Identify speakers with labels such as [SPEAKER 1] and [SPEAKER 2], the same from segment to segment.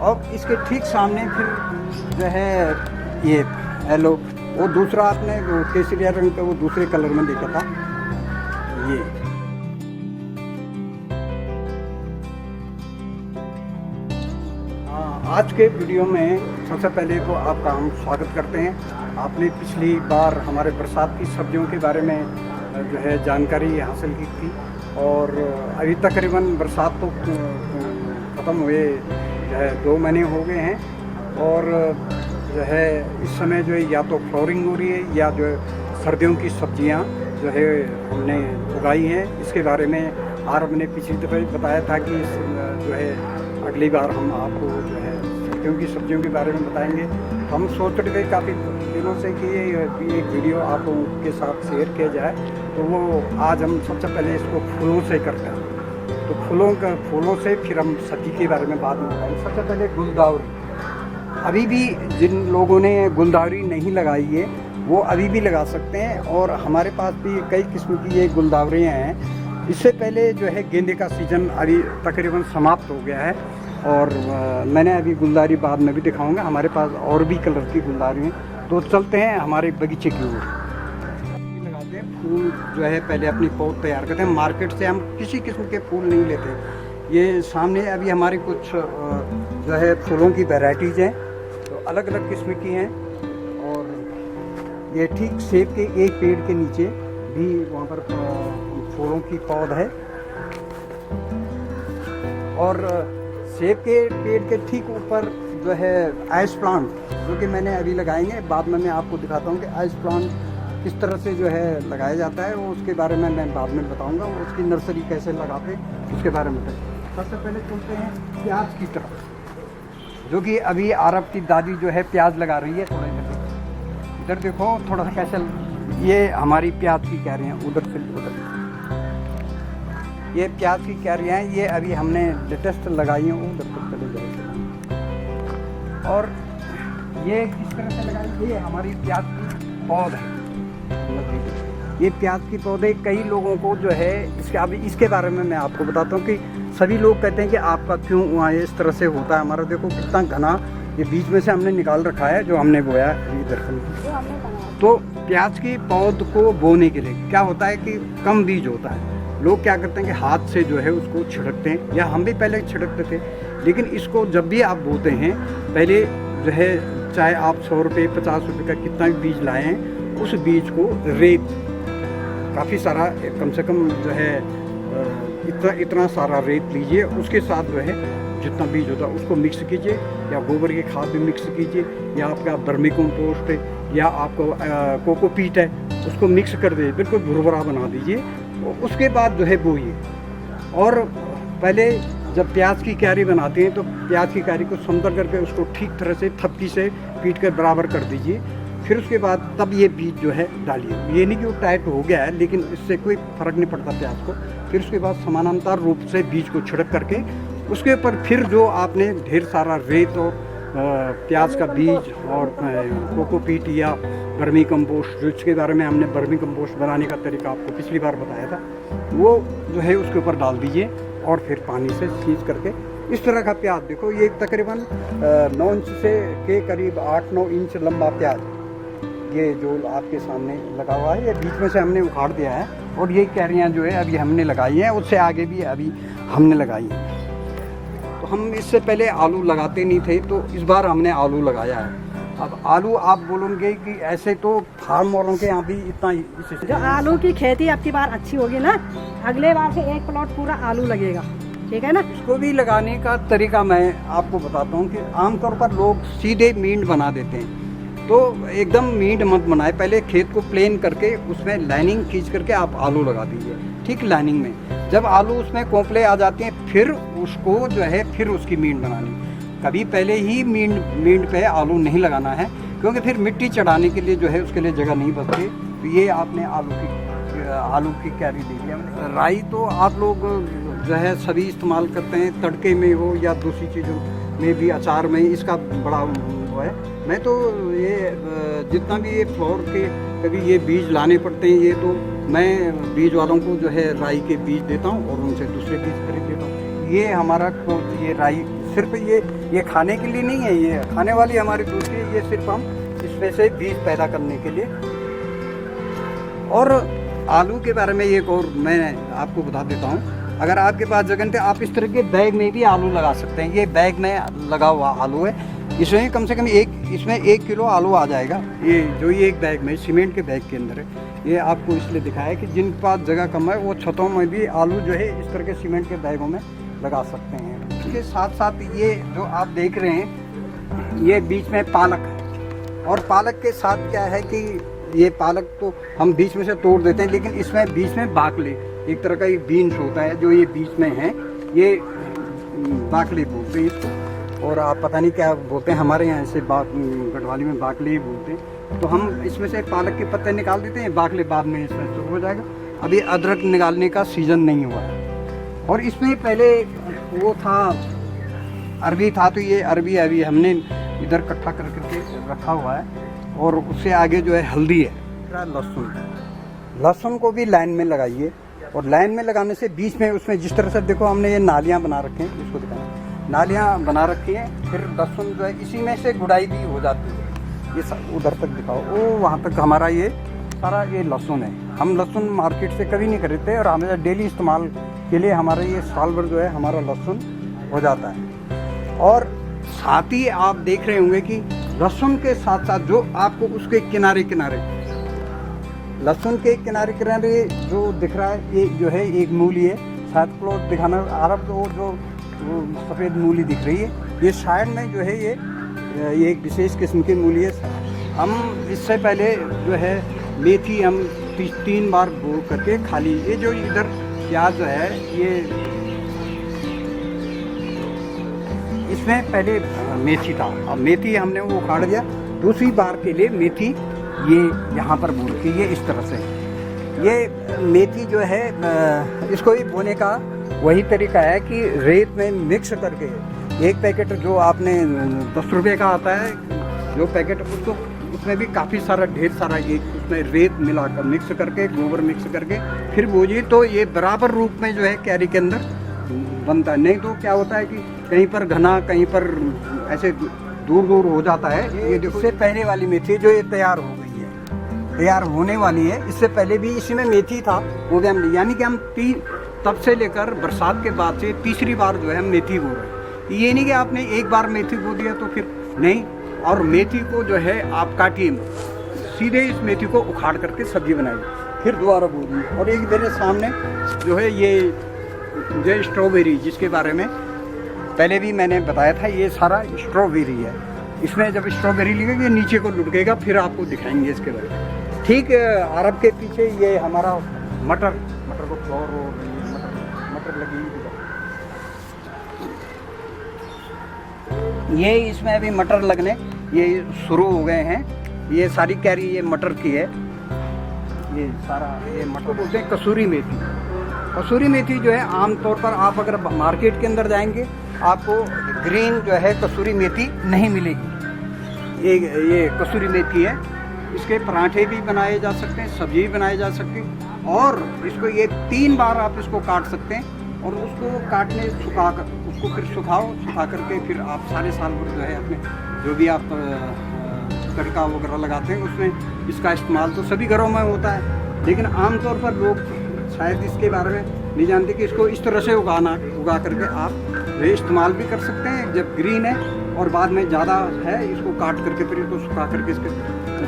[SPEAKER 1] और इसके ठीक सामने फिर जो है ये येलो, वो दूसरा आपने वो केसरिया रंग का वो दूसरे कलर में देखा था ये। आज के वीडियो में सबसे पहले तो आपका हम स्वागत करते हैं। आपने पिछली बार हमारे बरसात की सब्जियों के बारे में जो है जानकारी हासिल की थी, और अभी तकरीबन बरसात तो ख़त्म हुए जो है 2 महीने हो गए हैं, और जो है इस समय जो है या तो फ्लोरिंग हो रही है या जो है सर्दियों की सब्जियां जो है हमने उगाई हैं। इसके बारे में हमने पिछली दफ़े बताया था कि जो है अगली बार हम आपको जो है सर्दियों की सब्जियों के बारे में बताएंगे। हम सोच रहे थे काफ़ी दिनों से कि ये एक वीडियो आप लोगों के साथ शेयर किया जाए, तो वो आज हम सबसे पहले इसको फूलों से करते हैं। तो फूलों से फिर हम सब्जी के बारे में बात बताएंगे। सबसे पहले गुलदाउदी। अभी भी जिन लोगों ने गुलदाउदी नहीं लगाई है वो अभी भी लगा सकते हैं, और हमारे पास भी कई किस्म की ये गुलदावरियाँ हैं। इससे पहले जो है गेंदे का सीज़न अभी तकरीबन समाप्त हो गया है, और मैंने अभी गुलदारी बाद में भी दिखाऊंगा। हमारे पास और भी कलर की गुलदारी हैं, तो चलते हैं हमारे बगीचे की ओर। लगाते हैं फूल जो है पहले अपनी पौध तैयार करते हैं। मार्केट से हम किसी किस्म के फूल नहीं लेते। ये सामने अभी हमारी कुछ जो है फूलों की वैराइटीज़ हैं, तो अलग अलग किस्म की हैं। और ये ठीक सेब के एक पेड़ के नीचे भी वहाँ पर फूलों की पौध है, और सेब के पेड़ के ठीक ऊपर जो है आइस प्लांट जो कि मैंने अभी लगाएंगे। बाद में मैं आपको दिखाता हूँ कि आइस प्लांट किस तरह से जो है लगाया जाता है, वो उसके बारे में मैं बाद में बताऊँगा। उसकी नर्सरी कैसे लगाते हैं उसके बारे में बताएँ। सबसे पहले चलते हैं प्याज की तरफ, जो कि अभी आरब की दादी जो है प्याज लगा रही है। थोड़ा इधर देखो, थोड़ा सा कैसे ये हमारी प्याज की क्यारियाँ उधर से उधर, ये प्याज की क्यारियाँ हैं, ये अभी हमने लेटेस्ट लगाई हैं। उधर तक चले जाए, और ये किस तरह से लगाई, ये हमारी प्याज की पौध है। ये प्याज की पौधे कई लोगों को जो है इसके बारे में मैं आपको बताता हूँ कि सभी लोग कहते हैं कि आपका क्यों वहाँ इस तरह से होता है। हमारा देखो कितना घना, ये बीच में से हमने निकाल रखा है जो हमने बोया इधर से। तो प्याज की पौध को बोने के लिए क्या होता है कि कम बीज होता है। लोग क्या करते हैं कि हाथ से जो है उसको छिड़कते हैं, या हम भी पहले छिड़कते थे। लेकिन इसको जब भी आप बोते हैं, पहले जो है चाहे आप 100 रुपये 50 रुपये का कितना भी बीज लाए हैं, उस बीज को रेत काफ़ी सारा, कम से कम जो है इतना सारा रेत लीजिए। उसके साथ जो है जितना बीज होता है उसको मिक्स कीजिए, या गोबर की खाद भी मिक्स कीजिए, या आपका वर्मी कंपोस्ट है, या आपका कोकोपीट है, उसको मिक्स कर दीजिए, बिल्कुल भुरभुरा बना दीजिए। उसके बाद जो है बोइए। और पहले जब प्याज की क्यारी बनाते हैं तो प्याज की क्यारी को समतल करके उसको ठीक तरह से थप्पी से पीट कर बराबर कर दीजिए। फिर उसके बाद तब ये बीज जो है डालिए। ये नहीं कि वो टाइट हो गया है, लेकिन इससे कोई फ़र्क नहीं पड़ता प्याज को। फिर उसके बाद समानांतर रूप से बीज को छिड़क करके उसके ऊपर फिर जो आपने ढेर सारा रेत और प्याज का बीज और कोकोपीट या वर्मी कंपोस्ट, जिसके बारे में हमने वर्मी कंपोस्ट बनाने का तरीका आपको पिछली बार बताया था, वो जो है उसके ऊपर डाल दीजिए, और फिर पानी से सींच करके इस तरह का प्याज देखो। ये तकरीबन 9 इंच से के करीब 8-9 इंच लंबा प्याज ये जो आपके सामने लगा हुआ है, ये बीच में से हमने उखाड़ दिया है। और ये क्यारियाँ जो है अभी हमने लगाई हैं, उससे आगे भी अभी हमने लगाई हैं। तो हम इससे पहले आलू लगाते नहीं थे, तो इस बार हमने आलू लगाया है। अब आलू आप बोलोगे कि ऐसे तो फार्म वालों के यहाँ भी इतना
[SPEAKER 2] जो आलू की खेती आपकी बार अच्छी होगी ना, अगले बार से एक प्लॉट पूरा आलू लगेगा, ठीक है ना।
[SPEAKER 1] इसको भी लगाने का तरीका मैं आपको बताता हूँ कि आमतौर पर लोग सीधे मींड बना देते हैं, तो एकदम मींड मत बनाए। पहले खेत को प्लेन करके उसमें लाइनिंग खींच करके आप आलू लगा दीजिए, ठीक लाइनिंग में। जब आलू उसमें कोंपले आ जाते हैं, फिर उसको जो है फिर उसकी मींड बनानी। कभी पहले ही मींड पे आलू नहीं लगाना है, क्योंकि फिर मिट्टी चढ़ाने के लिए जो है उसके लिए जगह नहीं बचती। तो ये आपने आलू की क्यारी दे दी। राई तो आप लोग जो है सभी इस्तेमाल करते हैं, तड़के में हो या दूसरी चीज़ों में भी, अचार में इसका बड़ा वो है। मैं तो ये जितना भी ये फ्लोर के कभी ये बीज लाने पड़ते हैं, ये तो मैं बीज वालों को जो है राई के बीज देता हूँ और उनसे दूसरे बीज खरीद देता हूँ। ये हमारा ये राई सिर्फ ये खाने के लिए नहीं है, ये खाने वाली हमारी दूसरी है, ये सिर्फ हम इसमें से बीज पैदा करने के लिए। और आलू के बारे में एक और मैं आपको बता देता हूँ, अगर आपके पास जगह तो आप इस तरह के बैग में भी आलू लगा सकते हैं। ये बैग में लगा हुआ आलू है, इसमें कम से कम इसमें 1 किलो आलू आ जाएगा। ये जो ये एक बैग में सीमेंट के बैग के अंदर है, ये आपको इसलिए दिखाया कि जिनके पास जगह कम है वो छतों में भी आलू जो है इस तरह के सीमेंट के बैगों में लगा सकते हैं। इसके साथ साथ ये जो आप देख रहे हैं, ये बीच में पालक है, और पालक के साथ क्या है कि ये पालक तो हम बीच में से तोड़ देते हैं, लेकिन इसमें बीच में बाकले, एक तरह का एक बीन्स होता है जो ये बीच में है, ये बाकले बोलते हैं इसको, और आप पता नहीं क्या बोलते हैं, हमारे यहाँ से गढ़वाली में बाकले ही बोलते हैं। तो हम इसमें से पालक के पत्ते निकाल देते हैं, बाकले बाद में इसमें शुरू हो जाएगा। अभी अदरक निकालने का सीज़न नहीं हुआ है। और इसमें पहले वो था अरबी था, तो ये अरबी अभी हमने इधर इकट्ठा करके रखा हुआ है। और उससे आगे जो है हल्दी है, लहसुन को भी लाइन में लगाइए, और लाइन में लगाने से बीच में उसमें जिस तरह से देखो हमने ये नालियाँ बना रखे हैं, इसको दिखाना, नालियाँ बना रखी हैं, फिर लहसुन जो है इसी में से गुड़ाई भी हो जाती है। ये उधर तक दिखाओ, वो वहाँ तक हमारा ये सारा ये लहसुन है। हम लहसुन मार्केट से कभी नहीं खरीदते, और हमेशा डेली इस्तेमाल के लिए हमारा ये साल भर जो है हमारा लहसुन हो जाता है। और साथ ही आप देख रहे होंगे कि लहसुन के साथ साथ जो आपको उसके किनारे किनारे, लहसुन के किनारे किनारे जो दिख रहा है, ये जो है एक मूली है, शायद प्लॉट दिखाना अरब जो सफ़ेद मूली दिख रही है, ये साइड में जो है ये एक विशेष किस्म की मूली है। हम इससे पहले जो है मेथी हम 3 बार बो करके खा ली। ये जो इधर प्याज जो है, ये इसमें पहले मेथी था, अब मेथी हमने वो उखाड़ दिया, दूसरी बार के लिए मेथी ये यहाँ पर बो रखी है इस तरह से। ये मेथी जो है इसको भी बोने का वही तरीका है कि रेत में मिक्स करके, एक पैकेट जो आपने 10 रुपये का आता है जो पैकेट, उसको उसमें भी काफ़ी सारा ढेर सारा ये उसमें रेत मिलाकर मिक्स करके, गोबर मिक्स करके फिर बोझिए, तो ये बराबर रूप में जो है कैरी के अंदर बनता है। नहीं तो क्या होता है कि कहीं पर घना, कहीं पर ऐसे दूर दूर हो जाता है। ये देखो, इससे पहले वाली मेथी जो ये तैयार हो गई है, तैयार होने वाली है। इससे पहले भी इसी में मेथी था, वो भी हम, यानी कि हम तब से लेकर बरसात के बाद से तीसरी बार जो है हम मेथी बो रहे हैं। ये नहीं कि आपने एक बार मेथी बो दिया तो फिर नहीं। और मेथी को जो है आप काटिए, सीधे इस मेथी को उखाड़ करके सब्जी बनाइए, फिर दोबारा बो दिए। और एक मेरे सामने जो है ये जो स्ट्रॉबेरी, जिसके बारे में पहले भी मैंने बताया था, ये सारा स्ट्रॉबेरी है। इसमें जब स्ट्रॉबेरी लगेगी ये नीचे को लुढ़केगा, फिर आपको दिखाएंगे इसके बारे में। ठीक अरब के पीछे ये हमारा मटर को फ्लोर हो, मटर लगी हुई, ये इसमें अभी मटर लगने ये शुरू हो गए हैं। ये सारी कैरी ये मटर की है, ये सारा ये मटर बोलते हैं कसूरी मेथी। कसूरी मेथी जो है आमतौर पर आप अगर मार्केट के अंदर जाएंगे आपको ग्रीन जो है कसूरी मेथी नहीं मिलेगी। ये कसूरी मेथी है, इसके पराठे भी बनाए जा सकते हैं, सब्जी भी बनाई जा सकती है। और इसको ये 3 बार आप इसको काट सकते हैं, और उसको काटने सुखा कर उसको फिर सुखा करके फिर आप सारे साल भर जो है अपने जो भी आप तड़का वगैरह लगाते हैं उसमें इसका इस्तेमाल तो सभी घरों में होता है। लेकिन आमतौर पर लोग शायद इसके बारे में नहीं जानते कि इसको इस तरह से उगा करके आप इस्तेमाल भी कर सकते हैं जब ग्रीन है, और बाद में ज़्यादा है इसको काट करके फिर इसको सुखा करके इसके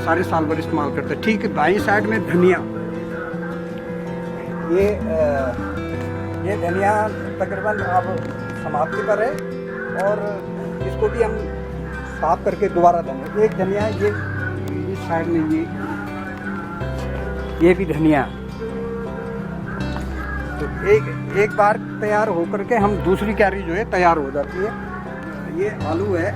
[SPEAKER 1] सारे साल भर इस्तेमाल करते हैं। ठीक है, बाईं साइड में धनिया, ये धनिया तकरीबन अब समाप्ति पर है, और इसको भी हम साफ करके दोबारा देंगे। एक धनिया ये इस साइड में, ये भी धनिया। तो एक बार तैयार हो करके हम दूसरी कैरी जो है तैयार हो जाती है। ये आलू है,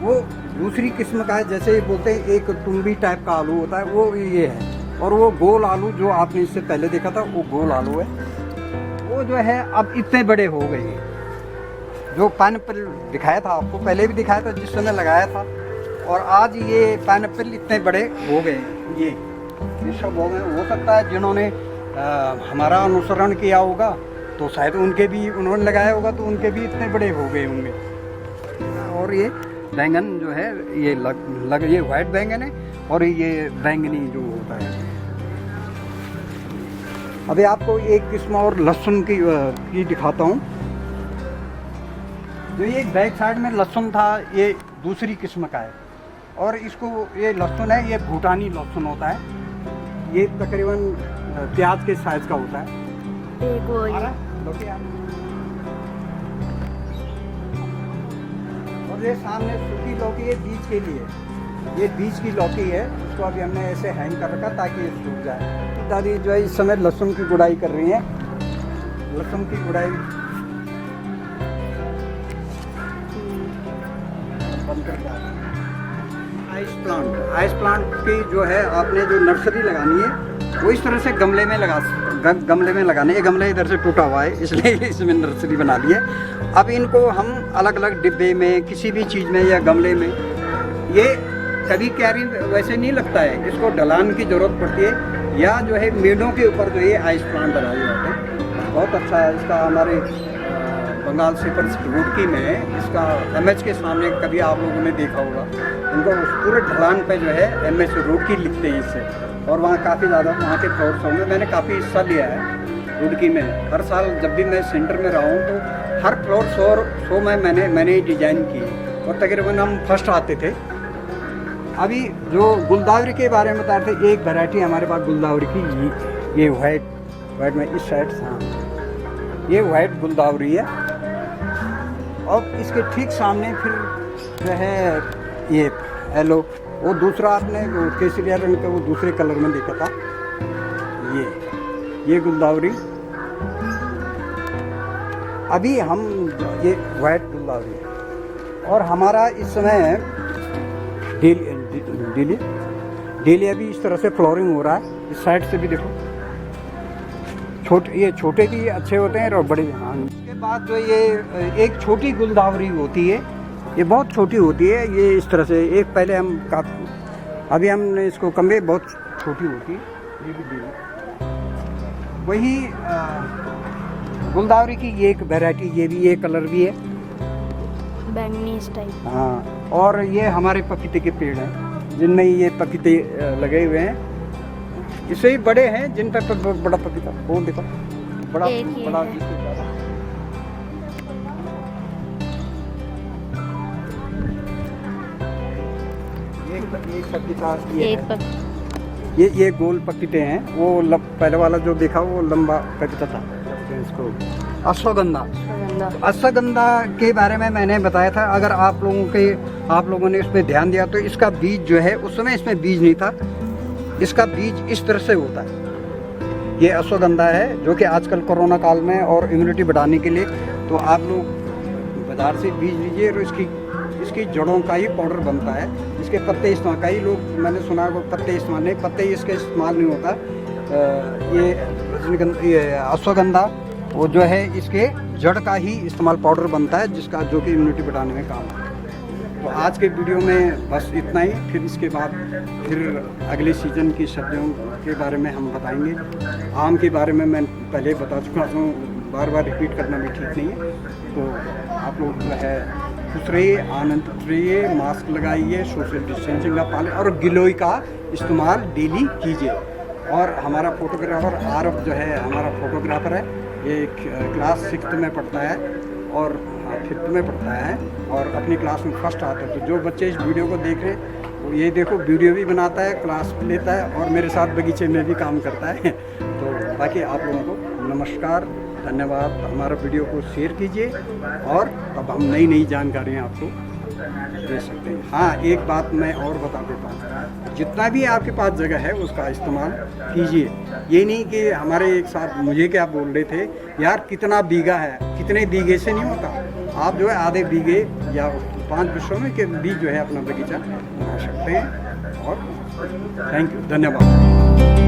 [SPEAKER 1] वो दूसरी किस्म का है, जैसे ये बोलते हैं एक तुम्बी टाइप का आलू होता है, वो ये है। और वो गोल आलू जो आपने इससे पहले देखा था वो गोल आलू है, वो जो है अब इतने बड़े हो गए हैं। जो पाइनएप्पल दिखाया था आपको, पहले भी दिखाया था जिस समय लगाया था, और आज ये पाइनएप्पल इतने बड़े हो गए हैं। ये सब हो सकता है जिन्होंने हमारा अनुसरण किया होगा तो शायद उन्होंने लगाया होगा तो उनके भी इतने बड़े हो गए होंगे। और ये बैंगन जो है ये ये वाइट बैंगन है और ये बैंगनी जो होता है। अभी आपको एक किस्म और लहसुन की दिखाता हूँ। जो ये बैक साइड में लहसुन था ये दूसरी किस्म का है और इसको ये लहसुन है, ये भूटानी लहसुन होता है। ये तकरीबन प्याज के साइज का होता है।
[SPEAKER 2] एक वो ये।
[SPEAKER 1] और ये सामने सूखी लौकी है बीज के लिए, ये बीज की लौकी है। इसको अभी हमने ऐसे हैंग कर रखा ताकि ये सूख जाए। दादी जो है इस समय लहसुन की गुड़ाई कर रही है। लहसुन की गुड़ाई बंद कर दिया। आइस प्लांट की जो है आपने जो नर्सरी लगानी है वो इस तरह से गमले में लगाने। ये गमले इधर से टूटा हुआ है इसलिए इसमें नर्सरी बना ली है। अब इनको हम अलग अलग डिब्बे में किसी भी चीज़ में या गमले में, ये कभी क्यारी वैसे नहीं लगता है, इसको ढलान की ज़रूरत पड़ती है या जो है मेड़ों के ऊपर जो ये आइस प्लांट लगाए जाते हैं। बहुत अच्छा है। इसका हमारे बंगाल सिपर्स रुड़की में इसका एमएच के सामने कभी आप लोगों ने देखा होगा, उनको पूरे ढलान पे जो है एमएच रुड़की लिखते हैं इससे। और वहाँ काफ़ी ज़्यादा वहाँ के फ्लोर शो में मैंने काफ़ी हिस्सा लिया है रुड़की में। हर साल जब भी मैं सेंटर में रहा हूँ तो हर फ्लोर शो में मैंने डिजाइन की और तकरीबन हम फर्स्ट आते थे। अभी जो गुलदावरी के बारे में बता रहे थे, एक वैरायटी हमारे पास गुलदावरी की, ये वाइट में इस साइड, हाँ ये वाइट गुलदावरी है। और इसके ठीक सामने फिर जो है ये येलो, वो दूसरा आपने केसरिया रंग का वो दूसरे कलर में देखा था, ये गुलदावरी। अभी हम ये वाइट गुलदावरी है और हमारा इस समय डेलिया भी इस तरह से फ्लोरिंग हो रहा है। इस साइड से भी देखो, ये छोटे भी अच्छे होते हैं और बड़े। हाँ, उसके बाद जो ये एक छोटी गुलदावरी होती है, ये बहुत छोटी होती है। ये इस तरह से एक पहले अभी हमने इसको कमरे बहुत छोटी होती है। ये भी डेली वही गुलदावरी की ये एक वैरायटी, ये भी ये कलर भी है
[SPEAKER 2] बैंगनी इस टाइप।
[SPEAKER 1] हाँ, और ये हमारे पपीते के पेड़ हैं जिनमें ये पपीते लगे हुए हैं। इससे ही बड़े हैं जिन पर बड़ा पपीता, वो देखो बड़ा बड़ा। एक पपीता ये गोल पपीते हैं। वो पहले वाला जो देखा वो लंबा पपीता था, इसको अश्वगंधा के बारे में मैंने बताया था। अगर आप लोगों ने इसमें ध्यान दिया तो इसका बीज जो है, उस समय इसमें बीज नहीं था, इसका बीज इस तरह से होता है। ये अश्वगंधा है जो कि आजकल कोरोना काल में और इम्यूनिटी बढ़ाने के लिए, तो आप लोग बाजार से बीज लीजिए और इसकी जड़ों का ही पाउडर बनता है। इसके पत्ते इस्तेमाल, कई लोग मैंने सुना है पत्ते इस्तेमाल नहीं, पत्ते इसके इस्तेमाल नहीं होता। ये अश्वगंधा वो जो है इसके जड़ का ही इस्तेमाल पाउडर बनता है, जिसका जो कि इम्यूनिटी बढ़ाने में काम आता है। तो आज के वीडियो में बस इतना ही। फिर इसके बाद फिर अगले सीज़न की सब्जियों के बारे में हम बताएंगे। आम के बारे में मैं पहले बता चुका हूँ, बार बार रिपीट करना भी ठीक नहीं है। तो आप लोग जो है खुश रहिए, आनंदित रहिए, मास्क लगाइए, सोशल डिस्टेंसिंग का पालें और गिलोय का इस्तेमाल डेली कीजिए। और हमारा फोटोग्राफर आरफ जो है हमारा फोटोग्राफर है, ये क्लास 6th में पढ़ता है और 5th में पढ़ता है और अपनी क्लास में फर्स्ट आता है। तो जो बच्चे इस वीडियो को देख रहे हैं वो ये देखो, वीडियो भी बनाता है, क्लास भी लेता है और मेरे साथ बगीचे में भी काम करता है। तो बाकी आप लोगों को नमस्कार, धन्यवाद। हमारा वीडियो को शेयर कीजिए और अब हम नई जानकारियाँ आपको दे सकते हैं। हाँ, एक बात मैं और बता देता हूँ, जितना भी आपके पास जगह है उसका इस्तेमाल कीजिए। ये नहीं कि हमारे एक साथ मुझे क्या बोल रहे थे, यार कितना बीघा है, कितने बीघे से नहीं होता। आप जो है आधे बीघे या 5 विषयों में के बीच जो है अपना बगीचा बना सकते हैं। और थैंक यू, धन्यवाद।